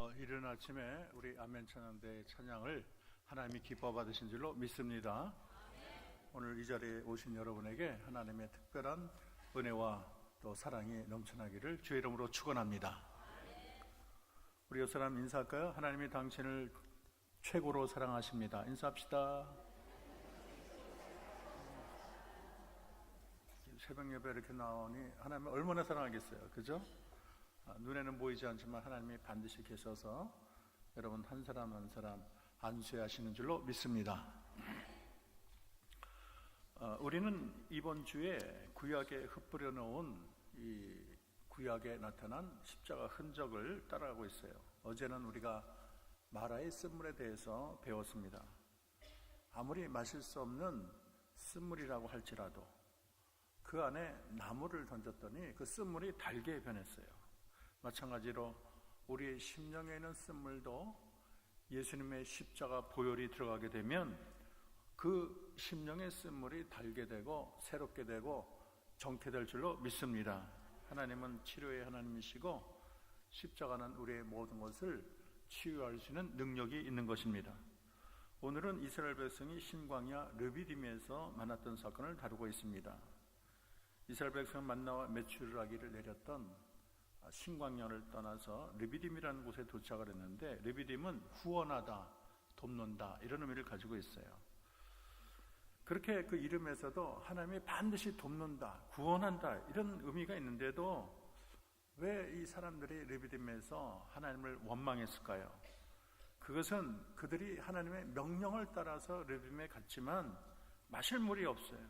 이른 아침에 우리 아멘 찬양대의 찬양을 하나님이 기뻐 받으신 줄로 믿습니다. 오늘 이 자리에 오신 여러분에게 하나님의 특별한 은혜와 또 사랑이 넘쳐나기를 주의 이름으로 축원합니다. 우리 옆 사람 인사할까요? 하나님이 당신을 최고로 사랑하십니다. 인사합시다. 새벽 예배 이렇게 나오니 하나님을 얼마나 사랑하겠어요, 그죠? 눈에는 보이지 않지만 하나님이 반드시 계셔서 여러분 한 사람 한 사람 안수하시는 줄로 믿습니다. 우리는 이번 주에 구약에 흩뿌려 놓은 이 구약에 나타난 십자가 흔적을 따라가고 있어요. 어제는 우리가 마라의 쓴물에 대해서 배웠습니다. 아무리 마실 수 없는 쓴물이라고 할지라도 그 안에 나무를 던졌더니 그 쓴물이 달게 변했어요. 마찬가지로 우리의 심령에 있는 쓴물도 예수님의 십자가 보혈이 들어가게 되면 그 심령의 쓴물이 달게 되고 새롭게 되고 정케 될 줄로 믿습니다. 하나님은 치료의 하나님이시고 십자가는 우리의 모든 것을 치유할 수 있는 능력이 있는 것입니다. 오늘은 이스라엘 백성이 신광야 르비딤에서 만났던 사건을 다루고 있습니다. 이스라엘 백성은 만나와 메추라기를 내렸던 신광야를 떠나서 르비딤이라는 곳에 도착을 했는데, 르비딤은 후원하다, 돕는다 이런 의미를 가지고 있어요. 그렇게 그 이름에서도 하나님이 반드시 돕는다, 구원한다 이런 의미가 있는데도 왜 이 사람들이 르비딤에서 하나님을 원망했을까요? 그것은 그들이 하나님의 명령을 따라서 르비딤에 갔지만 마실 물이 없어요.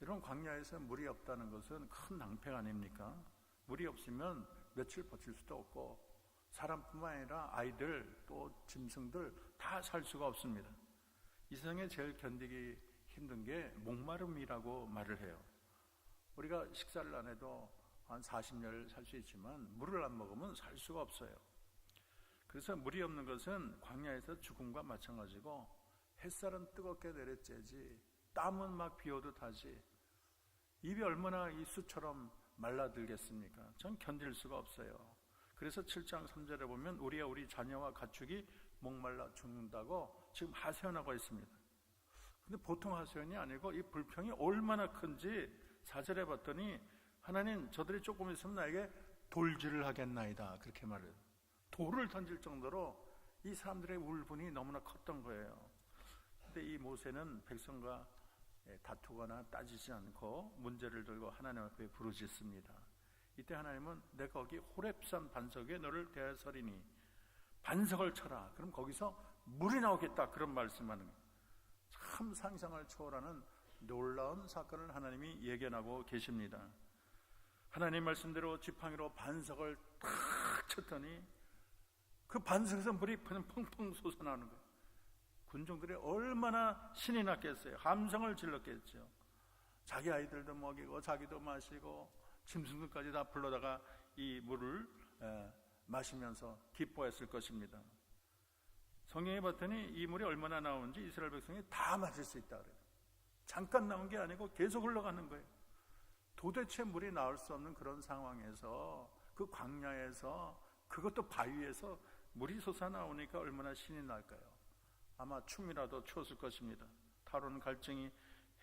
이런 광야에서 물이 없다는 것은 큰 낭패 아닙니까? 물이 없으면 며칠 버틸 수도 없고 사람뿐만 아니라 아이들 또 짐승들 다 살 수가 없습니다. 이 세상에 제일 견디기 힘든 게 목마름이라고 말을 해요. 우리가 식사를 안 해도 한 40년 살 수 있지만 물을 안 먹으면 살 수가 없어요. 그래서 물이 없는 것은 광야에서 죽음과 마찬가지고 햇살은 뜨겁게 내려쬐지 땀은 막 비오듯 하지 입이 얼마나 이 수처럼 말라들겠습니까? 전 견딜 수가 없어요. 그래서 7장 3절에 보면 우리와 우리 자녀와 가축이 목말라 죽는다고 지금 하소연하고 있습니다. 근데 보통 하소연이 아니고 이 불평이 얼마나 큰지 4절에 봤더니 하나님 저들이 조금 있으면 나에게 돌질을 하겠나이다 그렇게 말해요. 돌을 던질 정도로 이 사람들의 울분이 너무나 컸던 거예요. 근데 이 모세는 백성과 다투거나 따지지 않고 문제를 들고 하나님 앞에 부르짖습니다. 이때 하나님은 내가 거기 호렙산 반석에 너를 대하서리니 반석을 쳐라. 그럼 거기서 물이 나오겠다. 그런 말씀하는 거예요. 참 상상을 초월하는 놀라운 사건을 하나님이 예견하고 계십니다. 하나님 말씀대로 지팡이로 반석을 탁 쳤더니 그 반석에서 물이 펑펑 솟아나오는 거예요. 군중들이 얼마나 신이 났겠어요. 함성을 질렀겠죠. 자기 아이들도 먹이고 자기도 마시고 짐승들까지 다 불러다가 이 물을 마시면서 기뻐했을 것입니다. 성경에 봤더니 이 물이 얼마나 나오는지 이스라엘 백성이 다 마실 수 있다 그래요. 잠깐 나온 게 아니고 계속 흘러가는 거예요. 도대체 물이 나올 수 없는 그런 상황에서 그 광야에서 그것도 바위에서 물이 솟아나오니까 얼마나 신이 날까요? 아마 춤이라도 추었을 것입니다. 타오르는 갈증이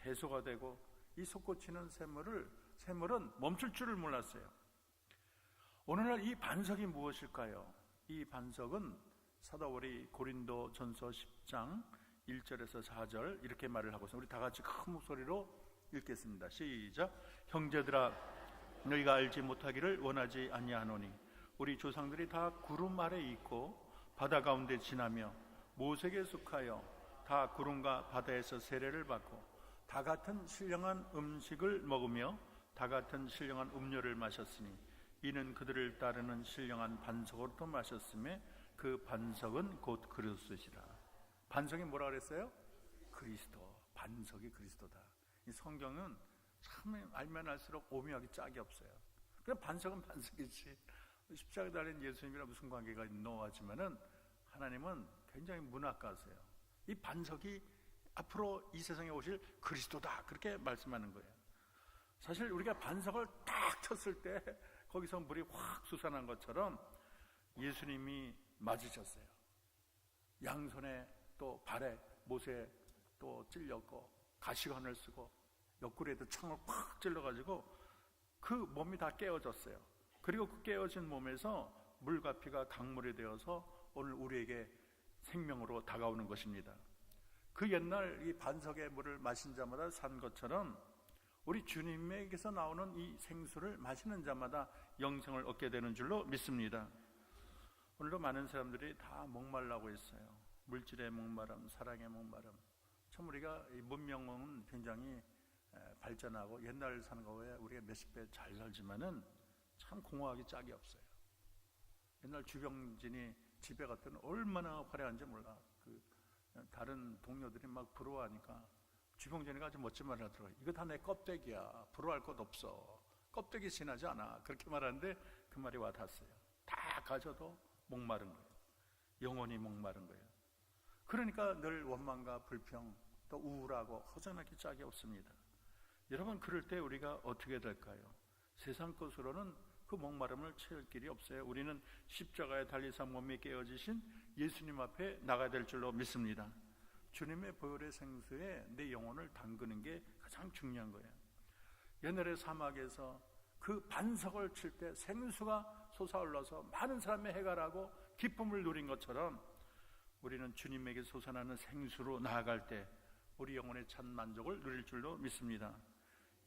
해소가 되고 이 솟구치는 샘물은 멈출 줄을 몰랐어요. 오늘날 이 반석이 무엇일까요? 이 반석은 사도 바울이 고린도 전서 10장 1절에서 4절 이렇게 말을 하고 있습니다. 우리 다 같이 큰 목소리로 읽겠습니다. 시작. 형제들아 너희가 알지 못하기를 원하지 아니하노니 우리 조상들이 다 구름 아래 있고 바다 가운데 지나며 모색에 속하여 다 구름과 바다에서 세례를 받고 다 같은 신령한 음식을 먹으며 다 같은 신령한 음료를 마셨으니 이는 그들을 따르는 신령한 반석으로부터 마셨음에 그 반석은 곧 그리스도시라. 반석이 뭐라 그랬어요? 그리스도. 반석이 그리스도다. 이 성경은 참 알면 알수록 오묘하기 짝이 없어요. 그냥 반석은 반석이지 십자가에 달린 예수님이랑 무슨 관계가 있노 하지만은 하나님은 굉장히 문학가세요. 이 반석이 앞으로 이 세상에 오실 그리스도다 그렇게 말씀하는 거예요. 사실 우리가 반석을 딱 쳤을 때 거기서 물이 확 솟아난 것처럼 예수님이 맞으셨어요. 양손에 또 발에 못에 또 찔렸고 가시관을 쓰고 옆구리에도 창을 팍 찔러가지고 그 몸이 다 깨어졌어요. 그리고 그 깨어진 몸에서 물과 피가 강물이 되어서 오늘 우리에게 생명으로 다가오는 것입니다. 그 옛날 이 반석의 물을 마신 자마다 산 것처럼 우리 주님에게서 나오는 이 생수를 마시는 자마다 영생을 얻게 되는 줄로 믿습니다. 오늘도 많은 사람들이 다 목말라고 있어요. 물질의 목마름, 사랑의 목마름. 참 우리가 이 문명은 굉장히 발전하고 옛날 사는 거에 우리가 몇십 배 잘 살지만은 참 공허하기 짝이 없어요. 옛날 주병진이 집에 갔더니 얼마나 화려한지 몰라. 다른 동료들이 막 부러워하니까 주병진이가 아주 멋진 말을 하더라고요. 이거 다 내 껍데기야. 부러워할 것 없어. 껍데기 지나지 않아. 그렇게 말하는데 그 말이 와닿았어요. 다 가져도 목마른 거예요. 영원히 목마른 거예요. 그러니까 늘 원망과 불평 또 우울하고 허전하기 짝이 없습니다. 여러분, 그럴 때 우리가 어떻게 될까요? 세상 것으로는 그 목마름을 채울 길이 없어요. 우리는 십자가에 달리사 몸이 깨어지신 예수님 앞에 나가야 될 줄로 믿습니다. 주님의 보혈의 생수에 내 영혼을 담그는 게 가장 중요한 거예요. 옛날에 사막에서 그 반석을 칠 때 생수가 솟아올라서 많은 사람의 해갈하고 기쁨을 누린 것처럼 우리는 주님에게 솟아나는 생수로 나아갈 때 우리 영혼의 참 만족을 누릴 줄로 믿습니다.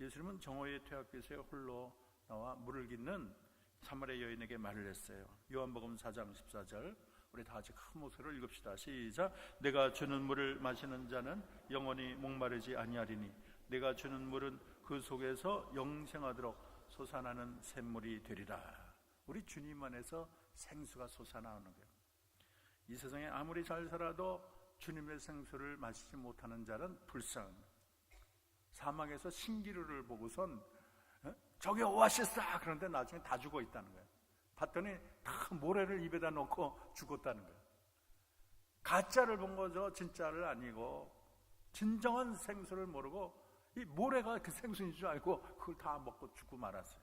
예수님은 정오의 퇴학길에 홀로 나와 물을 깃는 사마리아 여인에게 말을 했어요. 요한복음 4장 14절 우리 다 같이 큰 목소리로 읽읍시다. 시작. 내가 주는 물을 마시는 자는 영원히 목마르지 아니하리니 내가 주는 물은 그 속에서 영생하도록 솟아나는 샘물이 되리라. 우리 주님 안에서 생수가 솟아나오는 거예요. 이 세상에 아무리 잘 살아도 주님의 생수를 마시지 못하는 자는 불쌍합니다. 사막에서 신기루를 보고선 저게 오아시스다 그런데 나중에 다 죽어 있다는 거예요. 봤더니 다 모래를 입에다 넣고 죽었다는 거예요. 가짜를 본 거죠. 진짜를 아니고 진정한 생수를 모르고 이 모래가 그 생수인 줄 알고 그걸 다 먹고 죽고 말았어요.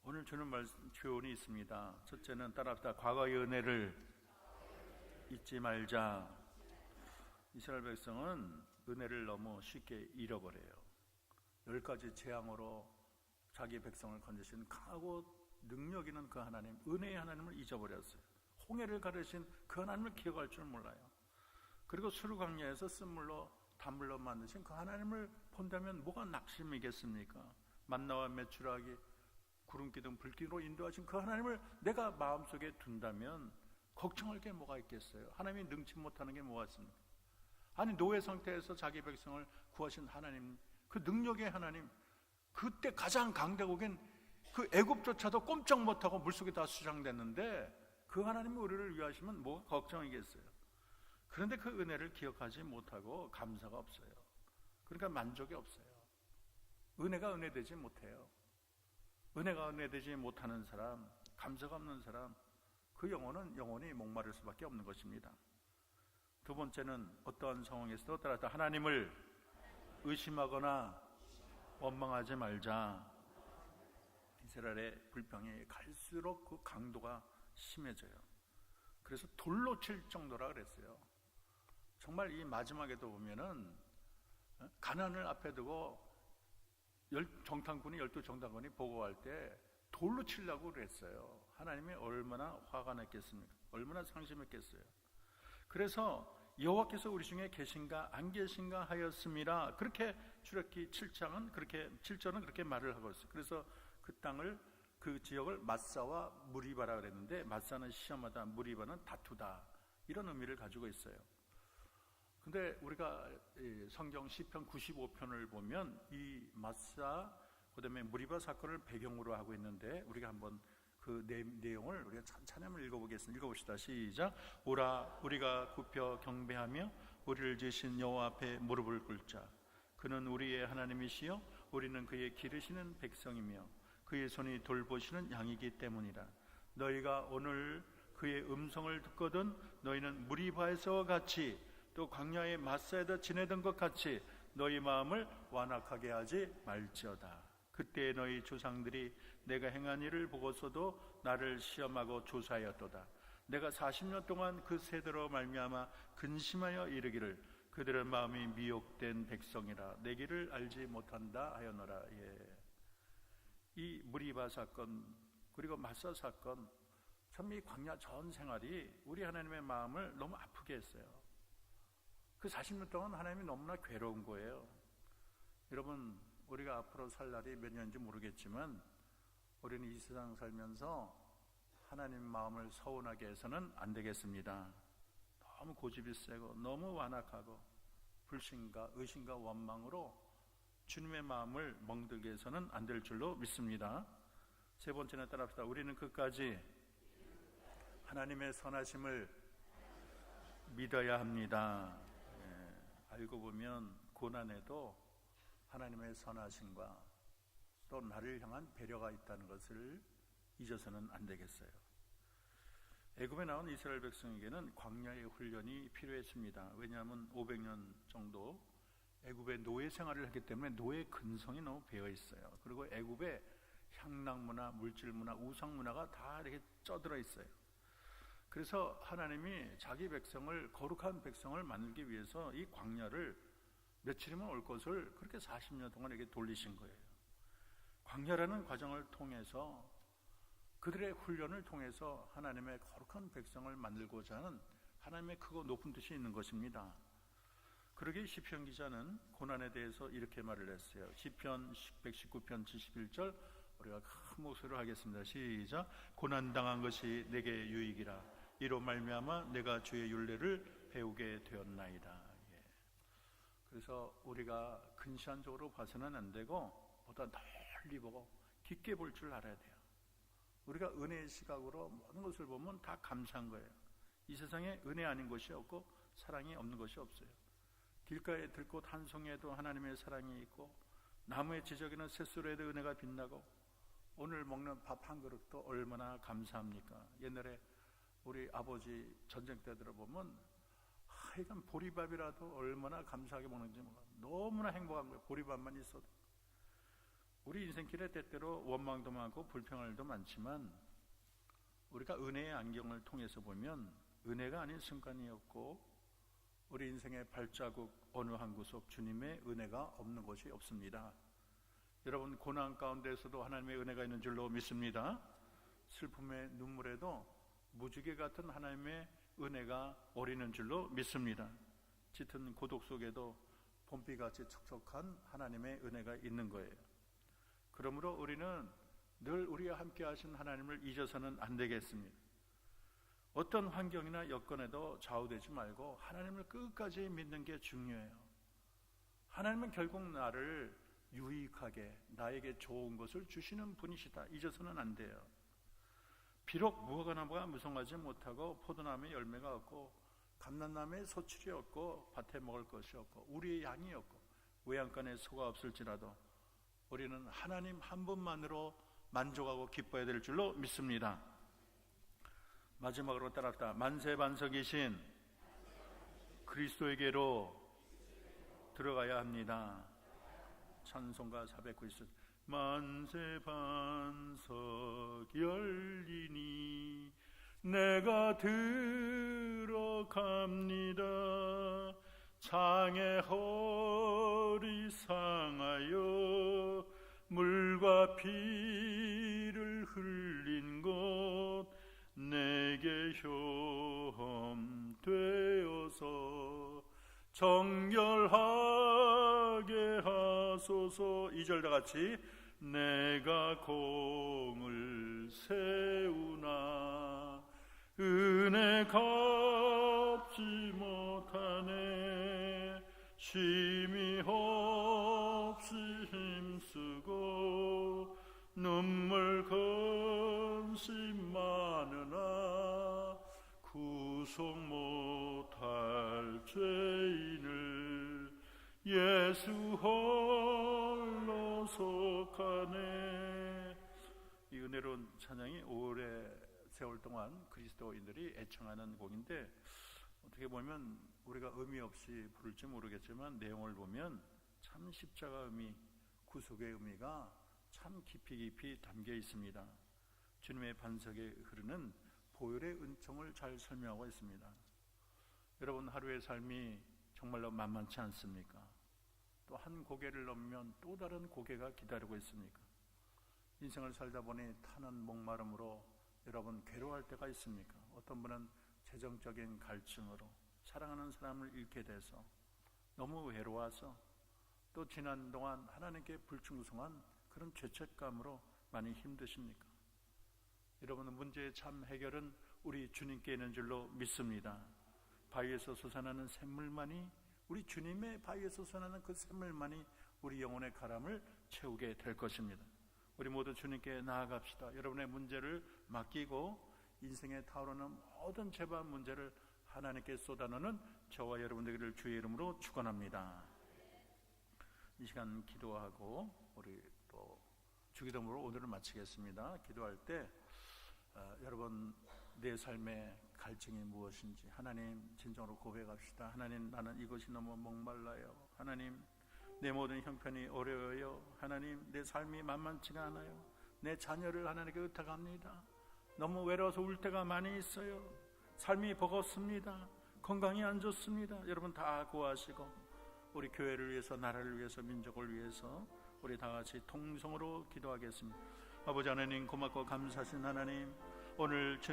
오늘 주는 교훈이 있습니다. 첫째는 따라합시다. 과거의 은혜를 잊지 말자. 이스라엘 백성은 은혜를 너무 쉽게 잃어버려요. 10가지 재앙으로 자기 백성을 건지신 강하고 능력 있는 그 하나님, 은혜의 하나님을 잊어버렸어요. 홍해를 가르신 그 하나님을 기억할 줄 몰라요. 그리고 수르광야에서 쓴물로 단물로 만드신 그 하나님을 본다면 뭐가 낙심이겠습니까? 만나와 메추라기 구름기둥 불기로 인도하신 그 하나님을 내가 마음속에 둔다면 걱정할 게 뭐가 있겠어요? 하나님이 능치 못하는 게 뭐가 있습니까? 아니 노예 상태에서 자기 백성을 구하신 하나님, 그 능력의 하나님, 그때 가장 강대국인 그 애굽조차도 꼼짝 못하고 물속에 다 수장됐는데 그 하나님이 우리를 위하시면 뭐가 걱정이겠어요? 그런데 그 은혜를 기억하지 못하고 감사가 없어요. 그러니까 만족이 없어요. 은혜가 은혜되지 못해요. 은혜가 은혜되지 못하는 사람, 감사가 없는 사람, 그 영혼은 영원히 목마를 수밖에 없는 것입니다. 두 번째는 어떠한 상황에서도 따라서 하나님을 의심하거나 원망하지 말자. 이스라엘의 불평이 갈수록 그 강도가 심해져요. 그래서 돌로 칠 정도라 그랬어요. 정말 이 마지막에도 보면은 가난을 앞에 두고 정탐꾼이 12정탐꾼이 보고할 때 돌로 치려고 그랬어요. 하나님이 얼마나 화가 났겠습니까? 얼마나 상심했겠어요. 그래서 여호와께서 우리 중에 계신가 안 계신가 하였음이라. 그렇게 출애굽기 7절은 그렇게 말을 하고 있어요. 그래서 그 땅을, 그 지역을 마사와 무리바라 그랬는데, 마사는 시험하다, 무리바는 다투다, 이런 의미를 가지고 있어요. 근데 우리가 성경 시편 95편을 보면 이 마사 그다음에 무리바 사건을 배경으로 하고 있는데, 우리가 한번 그 내용을 우리가 찬찬히 한번 읽어보겠습니다. 읽어봅시다. 시작. 오라 우리가 굽혀 경배하며 우리를 지으신 여호와 앞에 무릎을 꿇자. 그는 우리의 하나님이시여 우리는 그의 기르시는 백성이며 그의 손이 돌보시는 양이기 때문이라. 너희가 오늘 그의 음성을 듣거든 너희는 무리바에서와 같이 또 광야의 마사에다 지내던 것 같이 너희 마음을 완악하게 하지 말지어다. 그때 너희 조상들이 내가 행한 일을 보고서도 나를 시험하고 조사하였도다. 내가 40년 동안 그 세대로 말미암아 근심하여 이르기를 그들의 마음이 미혹된 백성이라 내 길을 알지 못한다 하였노라. 이 무리바 사건 그리고 마사 사건, 참 이 광야 전 생활이 우리 하나님의 마음을 너무 아프게 했어요. 그 40년 동안 하나님이 너무나 괴로운 거예요. 여러분, 우리가 앞으로 살 날이 몇 년인지 모르겠지만 우리는 이 세상 살면서 하나님 마음을 서운하게 해서는 안 되겠습니다. 너무 고집이 세고 너무 완악하고 불신과 의심과 원망으로 주님의 마음을 멍들게 해서는 안 될 줄로 믿습니다. 세 번째는 따라합시다. 우리는 끝까지 하나님의 선하심을 믿어야 합니다. 알고 보면 고난에도 하나님의 선하심과 또 나를 향한 배려가 있다는 것을 잊어서는 안 되겠어요. 애굽에 나온 이스라엘 백성에게는 광야의 훈련이 필요했습니다. 왜냐하면 500년 정도 애굽의 노예 생활을 했기 때문에 노예 근성이 너무 배어 있어요. 그리고 애굽의 향락 문화, 물질 문화, 우상 문화가 다 이렇게 쪄들어 있어요. 그래서 하나님이 자기 백성을, 거룩한 백성을 만들기 위해서 이 광야를 며칠이면 올 것을 그렇게 40년 동안 이렇게 돌리신 거예요. 광야라는 과정을 통해서 그들의 훈련을 통해서 하나님의 거룩한 백성을 만들고자 하는 하나님의 크고 높은 뜻이 있는 것입니다. 그러기에 시편 기자는 고난에 대해서 이렇게 말을 했어요. 시편 119편 71절 우리가 큰 목소리로 하겠습니다. 시작. 고난당한 것이 내게 유익이라 이로 말미암아 내가 주의 율례를 배우게 되었나이다. 그래서 우리가 근시안적으로 봐서는 안 되고 보다 널리 보고 깊게 볼 줄 알아야 돼요. 우리가 은혜의 시각으로 모든 것을 보면 다 감사한 거예요. 이 세상에 은혜 아닌 것이 없고 사랑이 없는 것이 없어요. 길가에 들꽃 한 송이에도 하나님의 사랑이 있고 나무의 지적에는 쇳소리에도 은혜가 빛나고 오늘 먹는 밥 한 그릇도 얼마나 감사합니까? 옛날에 우리 아버지 전쟁 때 들어보면 하여간 보리밥이라도 얼마나 감사하게 먹는지 몰라. 너무나 행복한 거예요. 보리밥만 있어도. 우리 인생길에 때때로 원망도 많고 불평할도 많지만 우리가 은혜의 안경을 통해서 보면 은혜가 아닌 순간이 없고 우리 인생의 발자국 어느 한 구석 주님의 은혜가 없는 곳이 없습니다. 여러분, 고난 가운데서도 하나님의 은혜가 있는 줄로 믿습니다. 슬픔의 눈물에도 무지개 같은 하나님의 은혜가 어리는 줄로 믿습니다. 짙은 고독 속에도 봄비같이 촉촉한 하나님의 은혜가 있는 거예요. 그러므로 우리는 늘 우리와 함께 하신 하나님을 잊어서는 안 되겠습니다. 어떤 환경이나 여건에도 좌우되지 말고 하나님을 끝까지 믿는 게 중요해요. 하나님은 결국 나를 유익하게 나에게 좋은 것을 주시는 분이시다. 잊어서는 안 돼요. 비록 무화과나무가 무성하지 못하고 포도나무에 열매가 없고 감람나무에 소출이 없고 밭에 먹을 것이 없고 우리의 양이 없고 외양간에 소가 없을지라도 우리는 하나님 한 분만으로 만족하고 기뻐야 될 줄로 믿습니다. 마지막으로 따라합시다. 만세반석이신 그리스도에게로 들어가야 합니다. 찬송가 490 만세반석 열리니 내가 들어갑니다. 장의 허리 상하여 물과 피를 흘린 곳 내게 혐되어서 정결하게 하소서. 2절 다 같이 내가 공을 세우나 은혜 갚지 못하네. 쉼이 없이 힘쓰고 눈물 근심 많으나 구속 못할 죄인을 예수 홀로 속하네. 이 은혜로운 찬양이 오래 세월 동안 그리스도인들이 애청하는 곡인데 어떻게 보면 우리가 의미 없이 부를지 모르겠지만 내용을 보면 참 십자가 의미, 구속의 의미가 참 깊이 담겨 있습니다. 주님의 반석에 흐르는 보혈의 은총을 잘 설명하고 있습니다. 여러분, 하루의 삶이 정말로 만만치 않습니까? 또 한 고개를 넘으면 또 다른 고개가 기다리고 있습니까? 인생을 살다 보니 타는 목마름으로 여러분 괴로워할 때가 있습니까? 어떤 분은 재정적인 갈증으로 사랑하는 사람을 잃게 돼서 너무 외로워서 또 지난 동안 하나님께 불충성한 그런 죄책감으로 많이 힘드십니까? 여러분, 문제의 참 해결은 우리 주님께 있는 줄로 믿습니다. 바위에서 솟아나는 샘물만이, 우리 주님의 바위에서 솟아나는 그 샘물만이 우리 영혼의 가람을 채우게 될 것입니다. 우리 모두 주님께 나아갑시다. 여러분의 문제를 맡기고 인생에 타오르는 모든 죄와 문제를 하나님께 쏟아넣는 저와 여러분들을 주의 이름으로 축원합니다. 이 시간 기도하고 우리 또 주기도문으로 오늘을 마치겠습니다. 기도할 때 여러분, 내 삶의 갈증이 무엇인지 하나님 진정으로 고백합시다. 하나님, 나는 이것이 너무 목말라요. 하나님, 내 모든 형편이 어려워요. 하나님, 내 삶이 만만치가 않아요. 내 자녀를 하나님께 의탁합니다. 너무 외로워서 울 때가 많이 있어요. 삶이 버겁습니다. 건강이 안 좋습니다. 여러분 다 구하시고 우리 교회를 위해서, 나라를 위해서, 민족을 위해서 우리 다 같이 통성으로 기도하겠습니다. 아버지 하나님, 고맙고 감사하신 하나님, 오늘 주님